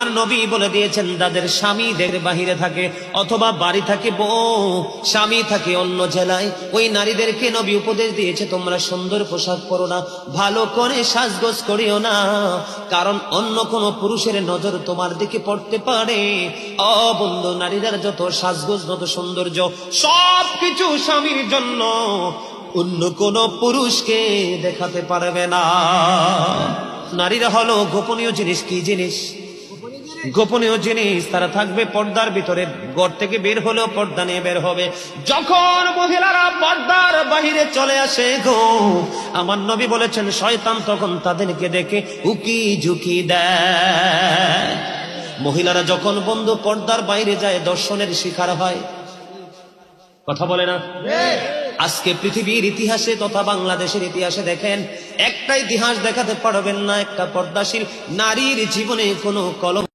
নবী বলে দিয়েছেন যাদের স্বামীদের বাহিরে থাকে অথবা বাড়ি থাকে বউ, স্বামী থাকে অন্য জেলায়, ওই নারীদেরকে নবী উপদেশ দিয়েছে তোমরা সুন্দর পোশাক পরো না, ভালো করে সাজগোজ করিও না, কারণ অন্য কোন পুরুষের নজর তোমার দিকে পড়তে পারে। বন্ধু, নারীদের যত সাজগোজ যত সৌন্দর্য সবকিছু স্বামীর জন্য, অন্য কোন পুরুষকে দেখাতে পারবে না। নারীরা হলো গোপনীয় জিনিস। কি জিনিস? গোপনীয় জিনিস। তারা থাকবে পর্দার ভিতরে, ঘর থেকে বের হলেও পর্দা নিয়ে বের হবে। যখন মহিলারা পর্দার বাহিরে চলে আসে গো, আমার নবী বলেছেন শয়তান তখন তাদেরকে দেখে উকি ঝুঁকি দেয়। মহিলারা যখন বন্ধু পর্দার বাইরে যায় দর্শনের শিকার হয়। কথা বলে না? আজকে পৃথিবীর ইতিহাসে তথা বাংলাদেশের ইতিহাসে দেখেন, একটা ইতিহাস দেখাতে পারবেন না একটা পর্দাশীল নারীর জীবনে কোনো কলম